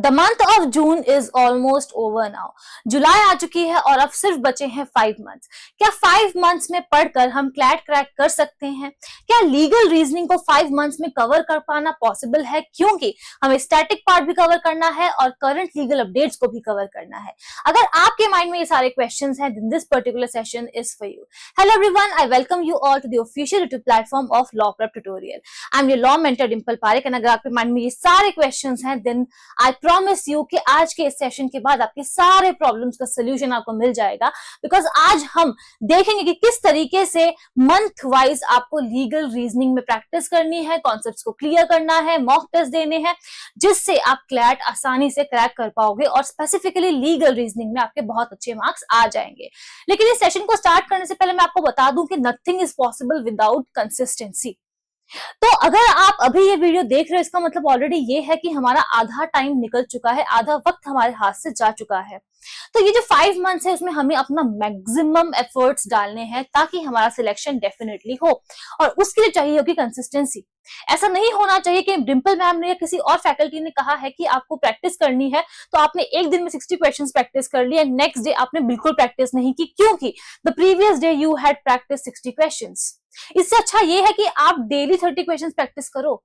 The month of June is almost over now. जुलाई आ चुकी है और अब सिर्फ बचे हैं 5 मंथ्स। क्या 5 मंथ्स में पढ़कर हम क्लैट क्रैक कर सकते हैं? क्या लीगल रीजनिंग को 5 मंथ्स में कवर कर पाना पॉसिबल है? क्योंकि हमें स्टैटिक पार्ट भी कवर करना है और करंट लीगल अपडेट्स को भी कवर करना है। अगर आपके माइंड में ये सारे क्वेश्चंस हैं, then this particular session is for you. Hello everyone, I welcome you all to the official YouTube platform of Law Prep Tutorial. I'm your law mentor Dimple Parekh and अगर आपके mind में ये सारे questions हैं, then I promise you कि आज के इस सेशन के बाद आपके सारे प्रॉब्लम्स का सोल्यूशन आपको मिल जाएगा। बिकॉज आज हम देखेंगे कि किस तरीके से मंथ वाइज आपको लीगल रीजनिंग में प्रैक्टिस करनी है, कॉन्सेप्ट्स को क्लियर करना है, मॉक टेस्ट देने हैं, जिससे आप क्लैट आसानी से क्रैक कर पाओगे और स्पेसिफिकली लीगल रीजनिंग में आपके बहुत अच्छे मार्क्स आ जाएंगे। लेकिन इस सेशन को स्टार्ट करने से पहले मैं आपको बता दूं कि nothing is possible without consistency. तो अगर आप अभी ये वीडियो देख रहे हो, इसका मतलब ऑलरेडी ये है कि हमारा आधा टाइम निकल चुका है, आधा वक्त हमारे हाथ से जा चुका है। तो ये जो 5 मंथ्स है उसमें हमें अपना मैक्सिमम एफर्ट्स डालने हैं ताकि हमारा सिलेक्शन डेफिनेटली हो, और उसके लिए चाहिए होगी कंसिस्टेंसी। ऐसा नहीं होना चाहिए कि डिम्पल मैम ने या किसी और फैकल्टी ने कहा है कि आपको प्रैक्टिस करनी है तो आपने एक दिन में 60 क्वेश्चंस प्रैक्टिस कर लिए, नेक्स्ट डे आपने बिल्कुल प्रैक्टिस नहीं की क्योंकि the previous day you had practice 60 questions. इससे अच्छा ये है कि आप डेली 30 क्वेश्चंस प्रैक्टिस करो।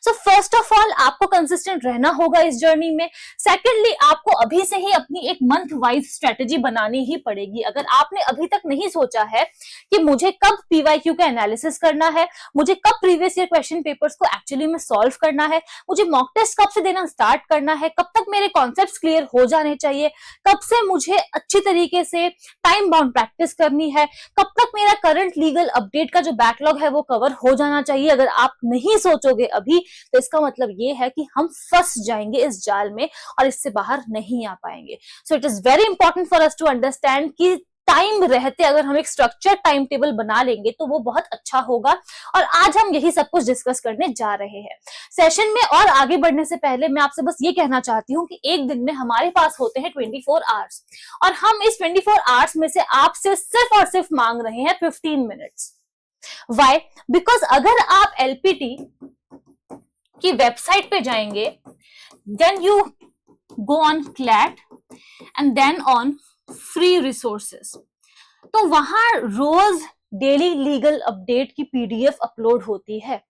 सो फर्स्ट ऑफ ऑल आपको कंसिस्टेंट रहना होगा इस जर्नी में। सेकेंडली आपको अभी से ही अपनी एक मंथ वाइज स्ट्रेटेजी बनानी ही पड़ेगी। अगर आपने अभी तक नहीं सोचा है कि मुझे कब पीवाईक्यू का एनालिसिस करना है, मुझे कब प्रीवियस ईयर क्वेश्चन पेपर्स को एक्चुअली में सॉल्व करना है, मुझे मॉक टेस्ट कब से देना स्टार्ट करना है, कब तक मेरे कॉन्सेप्ट्स क्लियर हो जाने चाहिए, कब से मुझे अच्छी तरीके से टाइम बाउंड प्रैक्टिस करनी है, कब तक मेरा करंट लीगल अपडेट का जो बैकलॉग है वो कवर हो जाना चाहिए, अगर आप नहीं सोचोगे अभी तो इसका मतलब ये है कि हम फंस जाएंगे इस जाल में और इससे बाहर नहीं आ पाएंगे। So it is very important for us to understand कि टाइम रहते अगर हम एक स्ट्रक्चर टाइम टेबल बना लेंगे तो वो बहुत अच्छा होगा, और आज हम यही सब कुछ डिस्कस करने जा रहे हैं। सेशन में और आगे बढ़ने से पहले मैं आपसे बस ये कहना चाहती हूँ कि एक दिन में हमारे पास होते हैं 24 आवर्स, और हम इस 24 आवर्स में से आपसे सिर्फ और सिर्फ मांग रहे हैं 15 मिनट्स। वाई? बिकॉज अगर आप एलपीटी की वेबसाइट पे जाएंगे, then you go on CLAT and then on free resources, तो वहां रोज डेली लीगल अपडेट की पीडीएफ अपलोड होती है।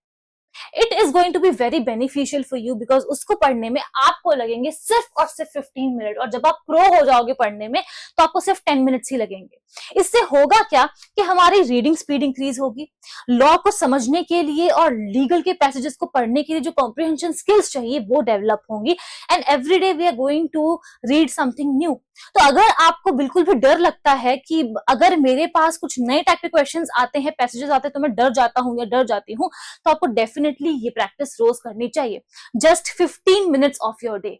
It is going to be very beneficial for you because उसको पढ़ने में आपको लगेंगे सिर्फ और सिर्फ 15 मिनट, और जब आप प्रो हो जाओगे पढ़ने में तो आपको सिर्फ 10 मिनट्स ही लगेंगे। इससे होगा क्या कि हमारी रीडिंग स्पीड इंक्रीज होगी, लॉ को समझने के लिए और लीगल के पैसेजेस को पढ़ने के लिए जो कॉम्प्रिहेंशन स्किल्स चाहिए वो डेवलप होंगी, and every day we are going to read something new. तो अगर आपको बिल्कुल भी डर लगता है कि अगर मेरे पास कुछ नए टाइप के क्वेश्चंस आते हैं, पैसेजेस आते हैं तो मैं डर जाता हूं या डर जाती हूं, तो आपको डेफिनेटली ये प्रैक्टिस रोज करनी चाहिए। Just 15 minutes of your day,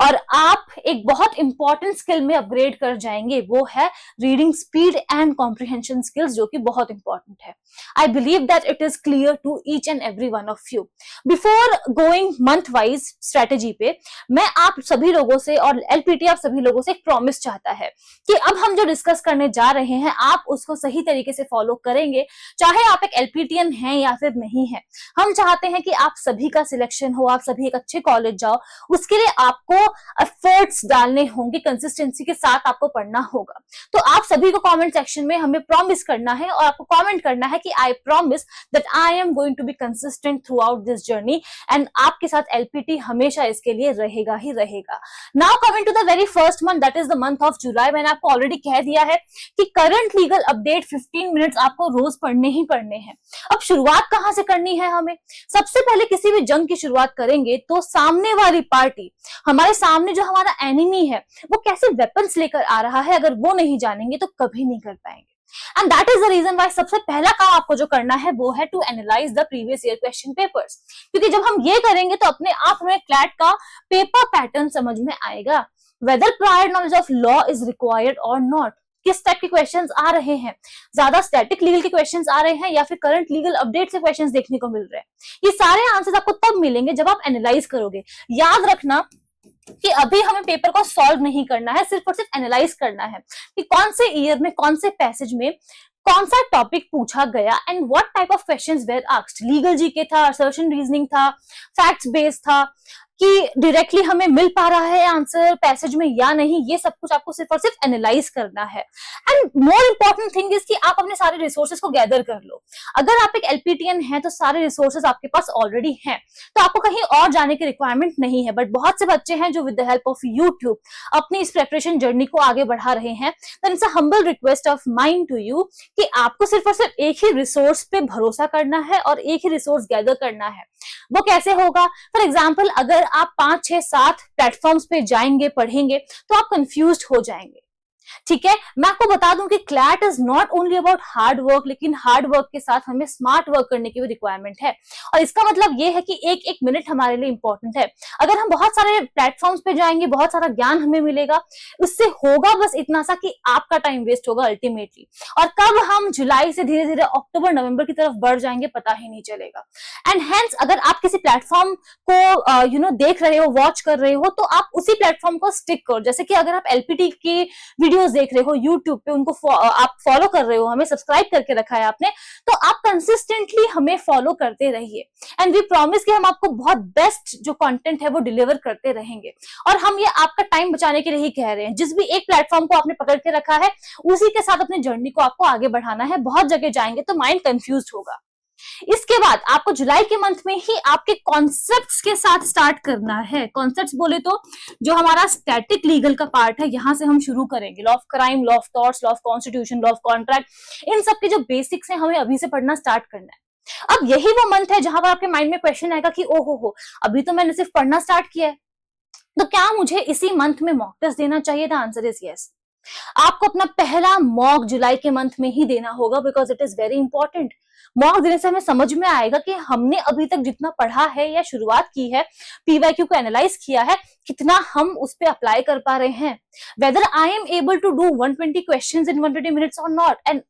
और आप एक बहुत इंपॉर्टेंट स्किल में अपग्रेड कर जाएंगे, वो है reading speed and comprehension skills, जो कि बहुत इंपॉर्टेंट है। I believe that it is clear to each and every one of you. Before going month wise strategy पे, मैं आप सभी लोगों से और एलपीटी आप सभी लोगों से एक प्रॉमिस चाहता है कि अब हम जो डिस्कस करने जा रहे हैं आप उसको सही तरीके से फॉलो करेंगे, चाहे आप एक एलपीटीएन हैं या फिर नहीं है। हम चाहते हैं कि आप सभी का सिलेक्शन हो, आप सभी एक अच्छे कॉलेज जाओ, उसके लिए आपको एफर्ट्स डालने होंगे, कंसिस्टेंसी के साथ आपको पढ़ना होगा। तो आप सभी को कमेंट सेक्शन में हमें प्रॉमिस करना है, और आपको कमेंट करना है कि I promise that I am going to be consistent throughout this journey, and आपके साथ एलपीटी हमेशा इसके लिए रहेगा ही रहेगा। Now coming to the very first month, that is the month of July. मैंने आपको ऑलरेडी कह दिया है कि करंट लीगल अपडेट 15 मिनट्स आपको रोज पढ़ने ही पढ़ने हैं। अब शुरुआत कहां से करनी है हमें? सबसे पहले किसी भी जंग की शुरुआत करेंगे तो सामने वाली पार्टी, हमारे सामने जो हमारा एनिमी है, वो कैसे वेपन्स लेकर आ रहा है, अगर वो नहीं जानेंगे तो कभी नहीं कर पाएंगे। And that is the reason why सबसे पहला काम आपको जो करना है वो है to analyse the previous year question papers, क्योंकि जब हम ये करेंगे तो अपने आप हमें क्लैट का पेपर पैटर्न समझ में आएगा, whether prior knowledge of law is required और नॉट, किस टाइप के क्वेश्चंस आ रहे हैं, ज्यादा स्टैटिक लीगल के क्वेश्चंस आ रहे हैं या फिर करंट लीगल अपडेट से क्वेश्चंस देखने को मिल रहे हैं। ये सारे आंसर्स आपको तब मिलेंगे जब आप एनालाइज करोगे। याद रखना कि अभी हमें पेपर को सॉल्व नहीं करना है, सिर्फ और सिर्फ एनालाइज करना है कि कौन से ईयर में कौन से पैसेज में कौन सा टॉपिक पूछा गया and what type of questions were asked. Legal GK था, असर्शन रीजनिंग था, फैक्ट्स बेस्ड था, कि डायरेक्टली हमें मिल पा रहा है आंसर पैसेज में या नहीं, ये सब कुछ आपको सिर्फ और सिर्फ एनालाइज करना है। And more important thing is कि आप अपने सारे रिसोर्सेज को गैदर कर लो। अगर आप एक एलपीटीएन है तो सारे रिसोर्सेज आपके पास ऑलरेडी हैं, तो आपको कहीं और जाने की रिक्वायरमेंट नहीं है। बट बहुत से बच्चे हैं जो with the help of YouTube अपनी इस प्रेपरेशन जर्नी को आगे बढ़ा रहे हैं। Then it's a humble request of mine to you कि आपको सिर्फ और सिर्फ एक ही रिसोर्स पे भरोसा करना है और एक ही रिसोर्स गैदर करना है। वो कैसे होगा? फॉर एग्जाम्पल, अगर आप 5, 6, 7 प्लेटफॉर्म्स पे जाएंगे, पढ़ेंगे, तो आप कंफ्यूज्ड हो जाएंगे। ठीक है, मैं आपको बता दूं कि CLAT is not only about hard work, लेकिन हार्ड वर्क के साथ हमें स्मार्ट वर्क करने की भी रिक्वायरमेंट है। और इसका मतलब ये है कि एक एक मिनट हमारे लिए इंपॉर्टेंट है। अगर हम बहुत सारे प्लेटफॉर्म्स पे जाएंगे, बहुत सारा ज्ञान हमें मिलेगा, उससे होगा बस इतना सा कि आपका टाइम वेस्ट होगा अल्टीमेटली। और कब हम जुलाई से धीरे धीरे अक्टूबर, नवंबर की तरफ बढ़ जाएंगे पता ही नहीं चलेगा। एंड हेंस अगर आप किसी प्लेटफॉर्म को देख रहे हो, वॉच कर रहे हो, तो आप उसी प्लेटफॉर्म को स्टिक करो। जैसे कि अगर आप एलपीटी की वीडियोस देख रहे हो यूट्यूब पे, उनको आप फॉलो कर रहे हो, हमें सब्सक्राइब करके रखा है आपने, तो आप कंसिस्टेंटली हमें फॉलो करते रहिए। एंड वी प्रॉमिस कि हम आपको बहुत बेस्ट जो कंटेंट है वो डिलीवर करते रहेंगे। और हम ये आपका टाइम बचाने के लिए ही कह रहे हैं। जिस भी एक प्लेटफॉर्म को आपने पकड़ के रखा है, उसी के साथ अपनी जर्नी को आपको आगे बढ़ाना है। बहुत जगह जाएंगे तो माइंड कंफ्यूज होगा। इसके बाद आपको जुलाई के मंथ में ही आपके कॉन्सेप्ट्स के साथ स्टार्ट करना है। कॉन्सेप्ट्स बोले तो जो हमारा स्टैटिक लीगल का पार्ट है, यहां से हम शुरू करेंगे। Law of crime, law of torts, law of constitution, law of contract, इन सब के जो बेसिक्स हैं हमें अभी से पढ़ना स्टार्ट करना है। अब यही वो मंथ है जहां पर आपके माइंड में क्वेश्चन आएगा कि हो अभी तो मैंने सिर्फ पढ़ना स्टार्ट किया है, तो क्या मुझे इसी मंथ में मॉक टेस्ट देना चाहिए? The answer is yes. आपको अपना पहला मॉक जुलाई के मंथ में ही देना होगा, because it is very important. Mock देने से हमें समझ में आएगा कि हमने अभी तक जितना पढ़ा है या शुरुआत की है, पीवाईक्यू को एनालाइज किया है, कितना हम उस पर अप्लाई कर पा रहे हैं। Whether I am able to do 120 questions in 120 minutes और not. And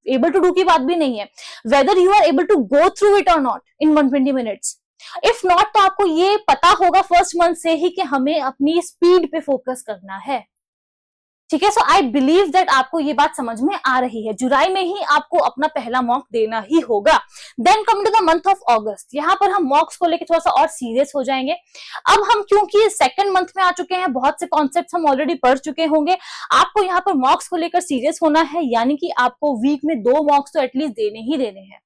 able to do की बात भी नहीं है, whether you are able to go through it और not in 120 minutes. If not, तो आपको ये पता होगा फर्स्ट मंथ से ही कि हमें अपनी स्पीड पे फोकस करना है। ठीक है, सो आई बिलीव दैट आपको ये बात समझ में आ रही है। जुलाई में ही आपको अपना पहला मॉक देना ही होगा। Then come to the month of August, यहाँ पर हम मॉक्स को लेकर थोड़ा सा और सीरियस हो जाएंगे। अब हम क्योंकि सेकंड मंथ में आ चुके हैं, बहुत से कॉन्सेप्ट्स हम ऑलरेडी पढ़ चुके होंगे, आपको यहाँ पर मॉक्स को लेकर सीरियस होना है। यानी कि आपको वीक में 2 मॉक्स तो एटलीस्ट देने ही देने हैं।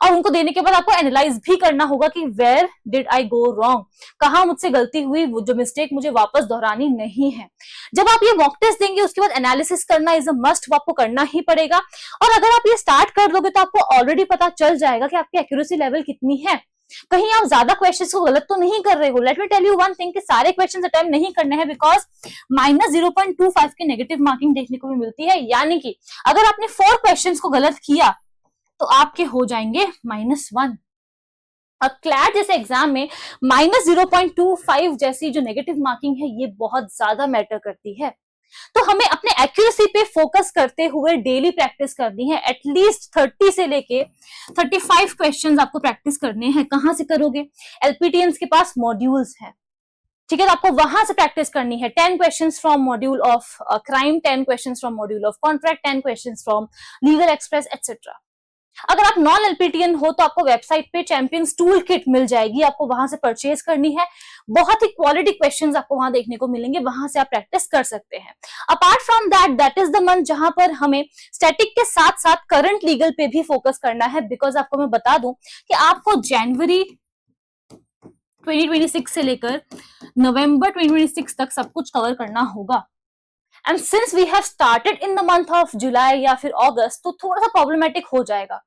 और उनको देने के बाद आपको एनालाइज भी करना होगा कि where did I go wrong, कहां मुझसे गलती हुई, वो जो मिस्टेक मुझे वापस दोहरानी नहीं है। जब आप ये मॉक टेस्ट देंगे, उसके बाद एनालिसिस करना इज अ मस्ट, वो आपको करना ही पड़ेगा। और अगर आप ये स्टार्ट कर दोगे तो आपको ऑलरेडी पता चल जाएगा कि आपकी एक्यूरेसी लेवल कितनी है। कहीं आप ज्यादा क्वेश्चंस को गलत तो नहीं कर रहे हो। Let me tell you one thing कि सारे क्वेश्चंस अटेम्प्ट नहीं करने हैं, बिकॉज -0.25 की नेगेटिव मार्किंग देखने को भी मिलती है। यानी कि अगर आपने 4 क्वेश्चंस को गलत किया तो आपके हो जाएंगे -1। अब क्लैट जैसे एग्जाम में -0.25 जैसी जो नेगेटिव मार्किंग है, ये बहुत ज्यादा मैटर करती है। तो हमें अपने एक्यूरेसी पे फोकस करते हुए डेली प्रैक्टिस करनी है। एटलीस्ट 30 से लेके 35 क्वेश्चंस आपको प्रैक्टिस करने हैं। कहां से करोगे? एलपीटीएन्स के पास मॉड्यूल्स हैं, ठीक है, तो आपको वहां से प्रैक्टिस करनी है। 10 questions from module of crime, 10 questions from module of contract, 10 questions from legal express etcetera. अगर आप नॉन एलपीटीएन हो तो आपको वेबसाइट पे चैंपियंस टूल किट मिल जाएगी, आपको वहां से परचेज करनी है। बहुत ही क्वालिटी क्वेश्चंस आपको वहां देखने को मिलेंगे, वहां से आप प्रैक्टिस कर सकते हैं। Apart from that is the month जहां पर हमें स्टैटिक के साथ साथ करंट लीगल पे भी फोकस करना है। बिकॉज आपको मैं बता दूं कि आपको जनवरी 2026 से लेकर नवंबर 2026 तक सब कुछ कवर करना होगा। And since we have started in the month of July या फिर अगस्त, तो थोड़ा सा प्रॉब्लमेटिक हो जाएगा।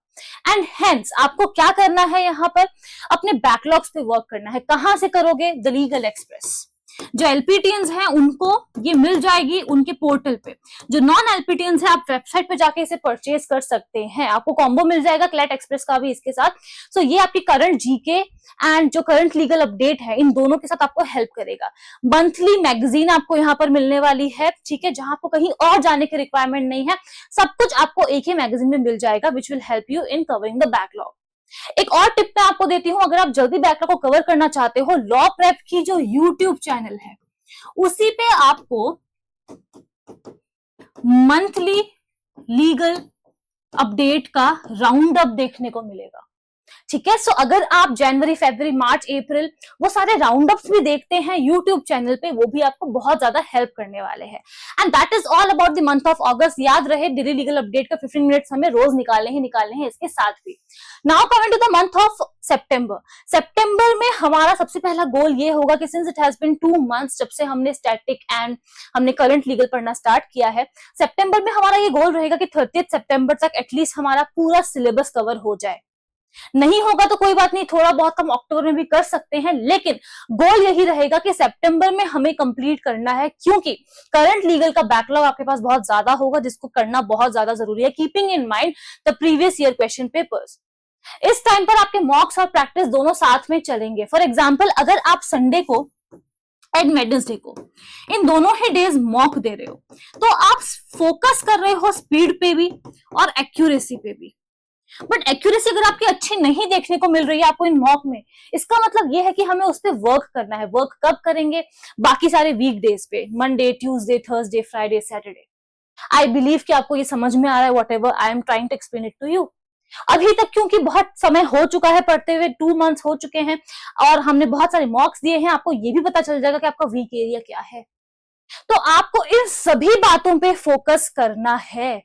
एंड हेंस आपको क्या करना है, यहाँ पर अपने बैकलॉग्स पे वर्क करना है। कहां से करोगे? The legal express. जो एलपीटीएंस हैं उनको ये मिल जाएगी उनके पोर्टल पे। जो नॉन एलपीटीएंस है, आप वेबसाइट पे जाके इसे परचेज कर सकते हैं। आपको कॉम्बो मिल जाएगा क्लैट एक्सप्रेस का भी इसके साथ। सो ये आपकी करंट जीके एंड जो करंट लीगल अपडेट है, इन दोनों के साथ आपको हेल्प करेगा। मंथली मैगजीन आपको यहाँ पर मिलने वाली है, ठीक है, जहां आपको कहीं और जाने की रिक्वायरमेंट नहीं है। सब कुछ आपको एक ही मैगजीन में मिल जाएगा, which will help you in covering the backlog. एक और टिप मैं आपको देती हूं, अगर आप जल्दी बैकलॉग को कवर करना चाहते हो, लॉ प्रेप की जो यूट्यूब चैनल है, उसी पे आपको मंथली लीगल अपडेट का राउंड अप देखने को मिलेगा। ठीक है, सो अगर आप जनवरी, फरवरी, मार्च, अप्रैल वो सारे राउंड अप्स भी देखते हैं यूट्यूब चैनल पे, वो भी आपको बहुत ज्यादा हेल्प करने वाले हैं। And that is all about the month of अगस्त। याद रहे, डेली लीगल अपडेट का 15 मिनट्स हमें रोज निकालने हैं इसके साथ भी। Now coming to the month of September. सितंबर में हमारा सबसे पहला गोल ये होगा कि since it has been 2 months जब से हमने स्टैटिक एंड हमने करंट लीगल पढ़ना स्टार्ट किया है, सितंबर में हमारा ये गोल रहेगा कि 30 सितंबर तक एटलीस्ट हमारा पूरा सिलेबस कवर हो जाए। नहीं होगा तो कोई बात नहीं, थोड़ा बहुत हम अक्टूबर में भी कर सकते हैं, लेकिन गोल यही रहेगा कि सितंबर में हमें कंप्लीट करना है, क्योंकि करंट लीगल का बैकलॉग आपके पास बहुत ज्यादा होगा जिसको करना बहुत ज्यादा जरूरी है, keeping in mind the previous year question papers. इस टाइम पर आपके मॉक्स और प्रैक्टिस दोनों साथ में चलेंगे। फॉर एग्जाम्पल, अगर आप संडे को एंड वेडनेसडे को इन दोनों ही डेज मॉक दे रहे हो, तो आप फोकस कर रहे हो स्पीड पे भी और एक्यूरेसी पे भी। बट एक्यूरेसी अगर आपकी अच्छी नहीं देखने को मिल रही है आपको इन मॉक में, इसका मतलब यह है कि हमें उस पर वर्क करना है। वर्क कब करेंगे? बाकी सारे वीक डेज पे, Monday, Tuesday, Thursday, Friday, Saturday. I believe कि आपको ये समझ में आ रहा है, whatever I am trying to explain it to you. अभी तक क्योंकि बहुत समय हो चुका है पढ़ते हुए, 2 मंथ्स हो चुके हैं और हमने बहुत सारे मॉक्स दिए हैं, आपको ये भी पता चल जाएगा कि आपका वीक एरिया क्या है। तो आपको इन सभी बातों पे फोकस करना है।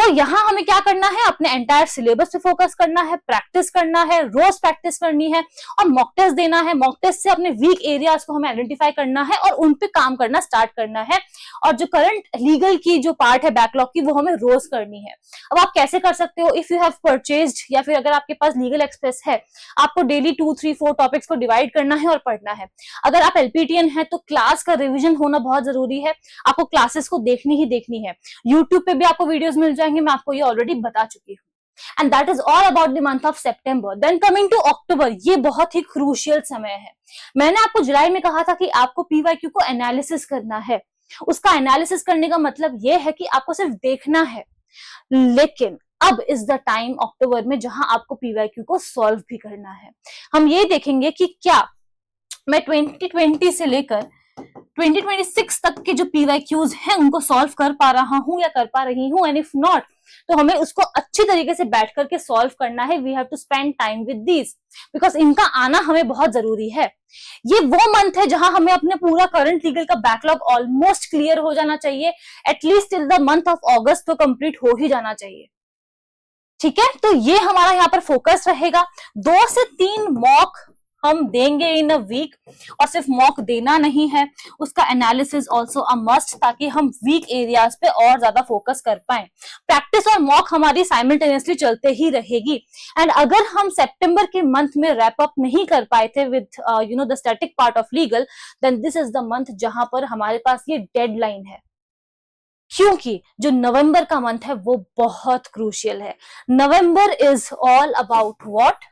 यहाँ हमें क्या करना है? अपने एंटायर सिलेबस पे फोकस करना है, प्रैक्टिस करना है, रोज प्रैक्टिस करनी है और मॉक टेस्ट देना है। मॉक टेस्ट से अपने वीक एरियाज को हमें आइडेंटिफाई करना है और उन पे काम करना स्टार्ट करना है। और जो करंट लीगल की जो पार्ट है बैकलॉग की, वो हमें रोज करनी है। अब आप कैसे कर सकते हो? इफ यू हैव परचेज्ड या फिर अगर आपके पास लीगल एक्सप्रेस है, आपको डेली 2, 3, 4 टॉपिक्स को डिवाइड करना है और पढ़ना है। अगर आप एलपीटीएन है तो क्लास का रिविजन होना बहुत जरूरी है, आपको क्लासेस को देखनी ही देखनी है। यूट्यूब पे भी आपको वीडियोस मिल जाएंगे, मैं आपको ये ऑलरेडी बता चुकी हूँ। And that is all about the month of September. Then coming to October, ये बहुत ही क्रूशियल समय है। मैंने आपको जुलाई में कहा था कि आपको पीवाईक्यू को एनालिसिस करना है। उसका एनालिसिस करने का मतलब यह है कि आपको सिर्फ देखना है, लेकिन अब इज द टाइम अक्टूबर में जहां आपको पीवाईक्यू को सॉल्व भी करना है। हम ये देखेंगे कि क्या मैं 2020 से लेकर 2026 तक के जो पीवाईक्यूज हैं उनको सॉल्व कर पा रहा हूं या कर पा रही हूं, एंड इफ नॉट तो हमें उसको अच्छी तरीके से बैठ करके सॉल्व करना है। We have to spend time with this because इनका आना हमें बहुत जरूरी है। ये वो मंथ है जहां हमें अपने पूरा करंट लीगल का बैकलॉग ऑलमोस्ट क्लियर हो जाना चाहिए, at least till the month of अगस्त तो कंप्लीट हो ही जाना चाहिए। ठीक है, तो ये हमारा यहाँ पर फोकस रहेगा। 2 से 3 मॉक हम देंगे इन अ वीक, और सिर्फ मॉक देना नहीं है, उसका एनालिसिस ऑल्सो अ मस्ट, ताकि हम वीक एरियाज पे और ज्यादा फोकस कर पाए। प्रैक्टिस और मॉक हमारी साइमल्टेनियसली चलते ही रहेगी। एंड अगर हम सितंबर के मंथ में रैप अप नहीं कर पाए थे with the static part of legal, then this is the month जहां पर हमारे पास ये डेडलाइन है, क्योंकि जो नवंबर का मंथ है वो बहुत क्रूशियल है। November is all about what?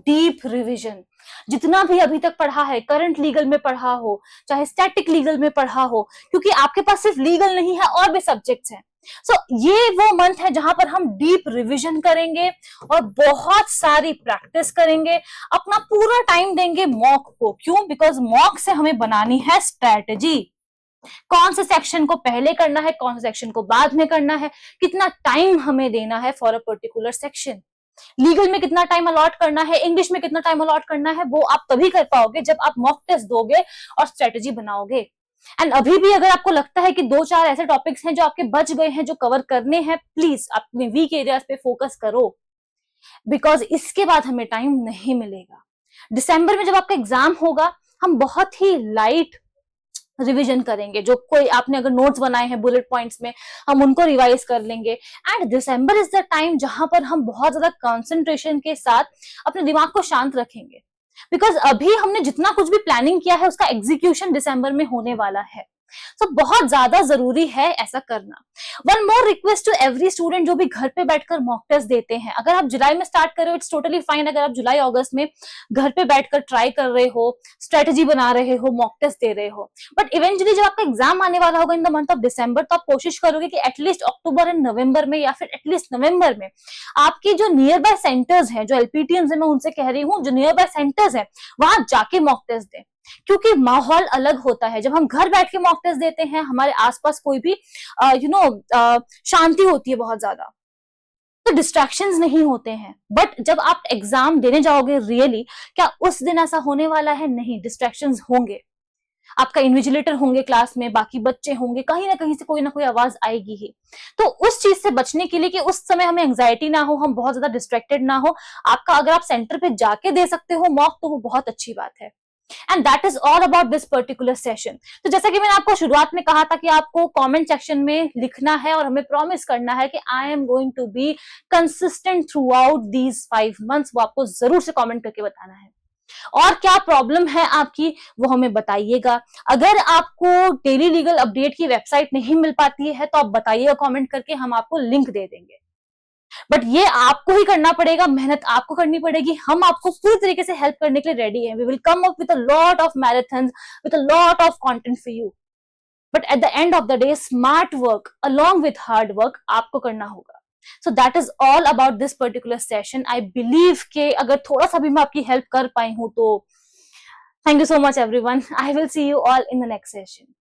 Deep revision. जितना भी अभी तक पढ़ा है, करंट लीगल में पढ़ा हो, चाहे स्टैटिक लीगल में पढ़ा हो, क्योंकि आपके पास सिर्फ लीगल नहीं है और भी सब्जेक्ट्स हैं। ये वो मंथ है जहां पर हम डीप रिवीजन करेंगे और बहुत सारी प्रैक्टिस करेंगे, अपना पूरा टाइम देंगे मॉक को। क्यों? बिकॉज मॉक से हमें बनानी है स्ट्रैटेजी। कौन से सेक्शन को पहले करना है, कौन से सेक्शन को बाद में करना है, कितना टाइम हमें देना है for a particular section. Legal में कितना टाइम अलॉट करना है, इंग्लिश में कितना टाइम अलॉट करना है, वो आप तभी कर पाओगे जब आप मॉक टेस्ट दोगे और स्ट्रेटेजी बनाओगे। एंड अभी भी अगर आपको लगता है कि 2-4 ऐसे टॉपिक्स हैं जो आपके बच गए हैं, जो कवर करने हैं, प्लीज अपने वीक एरियाज पे फोकस करो, बिकॉज इसके बाद हमें टाइम नहीं मिलेगा। दिसंबर में जब आपका एग्जाम होगा, हम बहुत ही लाइट रिवीजन करेंगे। जो कोई आपने अगर नोट्स बनाए हैं बुलेट पॉइंट्स में, हम उनको रिवाइज कर लेंगे। And December is the time जहां पर हम बहुत ज्यादा कंसंट्रेशन के साथ अपने दिमाग को शांत रखेंगे, बिकॉज अभी हमने जितना कुछ भी प्लानिंग किया है उसका एग्जीक्यूशन दिसंबर में होने वाला है। बहुत ज्यादा जरूरी है ऐसा करना। One more request to every student जो भी घर पे बैठकर मॉक टेस्ट देते हैं, अगर आप जुलाई में स्टार्ट कर रहे हो इट्स टोटली फाइन। अगर आप जुलाई अगस्त में घर पे बैठकर ट्राई कर रहे हो, स्ट्रेटेजी बना रहे हो, मॉक टेस्ट दे रहे हो, बट इवेंचुअली जब आपका एग्जाम आने वाला होगा इन द मंथ ऑफ दिसंबर, तो आप कोशिश करोगे कि एटलीस्ट अक्टूबर एंड नवंबर में या फिर एटलीस्ट नवंबर में आपकी जो नियर बाय सेंटर्स हैं, जो एलपीटीएम्स है मैं उनसे कह रही हूँ, जो नियर बाय सेंटर्स है वहां जाके मॉक टेस्ट दें। क्योंकि माहौल अलग होता है। जब हम घर बैठ के मॉक टेस्ट देते हैं, हमारे आसपास कोई भी शांति होती है बहुत ज्यादा, तो डिस्ट्रैक्शंस नहीं होते हैं। बट जब आप एग्जाम देने जाओगे रियली, क्या उस दिन ऐसा होने वाला है? नहीं, डिस्ट्रैक्शंस होंगे। आपका इन्विजिलेटर होंगे क्लास में, बाकी बच्चे होंगे, कहीं ना कहीं से कोई ना कोई आवाज आएगी ही। तो उस चीज से बचने के लिए कि उस समय हमें एंग्जाइटी ना हो, हम बहुत ज्यादा डिस्ट्रैक्टेड ना हो, आपका अगर आप सेंटर पे जाके दे सकते हो मॉक, तो वो बहुत अच्छी बात है। And that is all about this particular session. तो जैसा कि मैंने आपको शुरुआत में कहा था कि आपको कमेंट सेक्शन में लिखना है और हमें प्रॉमिस करना है कि I am going to be consistent throughout these 5 months। वो आपको जरूर से कमेंट करके बताना है। और क्या प्रॉब्लम है आपकी, वो हमें बताइएगा। अगर आपको डेली लीगल अपडेट की वेबसाइट नहीं मिल पाती है तो आप बताइएगा कमेंट करके, हम आपको लिंक दे देंगे। बट ये आपको ही करना पड़ेगा, मेहनत आपको करनी पड़ेगी। हम आपको पूरी तरीके से हेल्प करने के लिए रेडी हैं। We will come up with a lot of marathons, with a lot of content for you. But at the end of the day, smart work along with hard work आपको करना होगा। So that is all about this particular session. I believe के अगर थोड़ा सा भी मैं आपकी हेल्प कर पाई हूं तो thank you so much everyone. I will see you all in the next session.